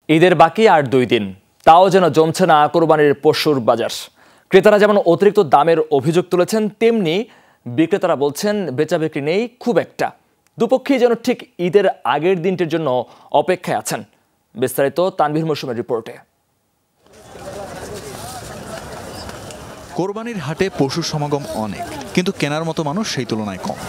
ঈদের বাকি আর 2 দিন, তাও যেন জমছে না কোরবানির পশুর বাজার। ক্রেতারা যেমন অতিরিক্ত দামের অভিযোগ তুলেছেন, তেমনি বিক্রেতারা বলছেন বেচাবিক্রি নেই খুব একটা। দুপক্ষেই যেন ঠিক ঈদের আগের দিনটির জন্য অপেক্ষায় আছেন। বিস্তারিত তানভীর মৌসুমের রিপোর্টে। কোরবানির হাটে পশুর সমাগম অনেক, কিন্তু কেনার মতো মানুষ সেই তুলনায় কম।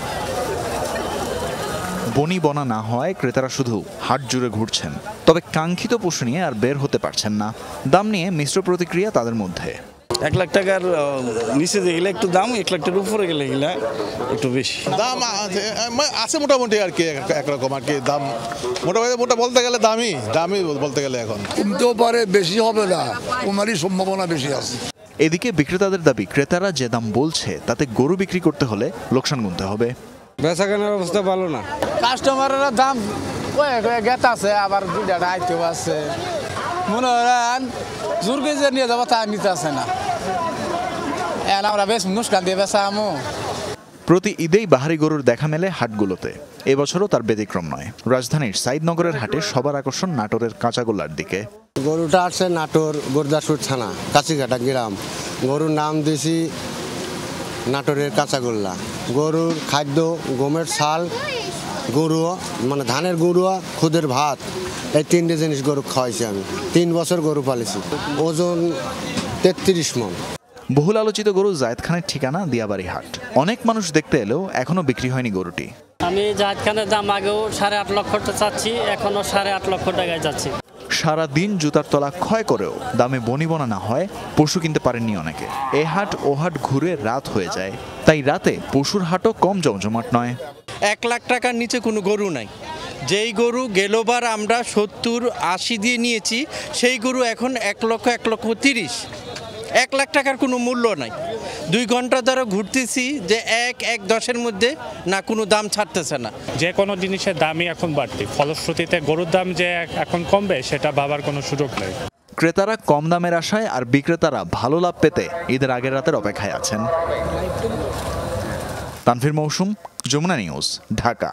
বনি বনা না হয় ক্রেতারা শুধু হাট জুড়ে ঘুরছেন, তবে কাঙ্ক্ষিত পশু নিয়ে আর বের হতে পারছেন না। দাম নিয়ে মিশ্র প্রতিক্রিয়া তাদের মধ্যে। 1 লাখ টাকার নিচে গেলে একটু দাম, 1 লাখ টাকার উপরে গেলে একটু বেশি দাম আছে মোটামুটি আর কি, একরকম আর কি দাম। মোটা বলতে গেলে দামি বলতে গেলে এখন কমতেও পারে, বেশি হবে না, কমারই সম্ভাবনা বেশি আছে। এদিকে বিক্রেতাদের দাবি, ক্রেতারা যে দাম বলছে তাতে গরু বিক্রি করতে হলে লোকসান গুনতে হবে। বেচা কেনার অবস্থা ভালো না, কাস্টমারের দাম গেত আছে, আবার আইতেও আছে। মনে করেন জোরকে যে নিয়ে যাবো তা নিতে আছে না, আমরা বেশ মুস্কান দিয়ে বেচা আমো। প্রতি ঈদেই বাহারি গরুর দেখা মেলে হাটগুলোতে, এবছরও তার ব্যতিক্রম নয়। রাজধানীর সাইদনগরের হাটে সবার আকর্ষণ নাটোরের কাঁচাগোল্লার দিকে। গরুটা আসছে নাটোর গোরদাসপুর থানা কাছিঘাটা গ্রাম। গরুর নাম দিয়েছি নাটোরের কাঁচাগোল্লা। গরুর খাদ্য গমের ছাল, গরু মানে ধানের গরুয়া, খুদের ভাত, এই 3টে জিনিস গরু খাওয়াইছি আমি। 3 বছর গরু পালিছি। ওজন 33 মণ। বহুল আলোচিত গরু জায়েদ খানের ঠিকানা দিয়াবাড়ি হাট। অনেক মানুষ দেখতে এলেও এখনো বিক্রি হয়নি গরুটি। আমি জায়েদ খানের দাম আগেও 8.5 লক্ষ চাচ্ছি, এখনো 8.5 লক্ষ টাকায় যাচ্ছি। সারাদিন জুতার তলা ক্ষয় করেও দামে বনিবনা না হয় পশু কিনতে পারেননি অনেকে। এ হাট ও হাট ঘুরে রাত হয়ে যায়, তাই রাতে পশুর হাটও কম জমজমাট নয়। 1 লাখ টাকার নিচে কোনো গরু নাই। যেই গরু গেলোবার আমরা 70-80 দিয়ে নিয়েছি, সেই গরু এখন 1 লক্ষ 1,30,000। 1 লাখ টাকার কোনো মূল্য নাই। 2 ঘন্টা ধরে ঘুরতেছি যে 1-1.10-এর মধ্যে না, কোনো দাম ছাড়তেছে না। যে কোনো জিনিসের দামই এখন বাড়তি, ফলশ্রুতিতে গরুর দাম যে এখন কমবে সেটা ভাবার কোনো সুযোগ নেই। ক্রেতারা কম দামের আশায় আর বিক্রেতারা ভালো লাভ পেতে ঈদের আগের রাতের অপেক্ষায় আছেন। তানভীর মৌসুম, যমুনা নিউজ, ঢাকা।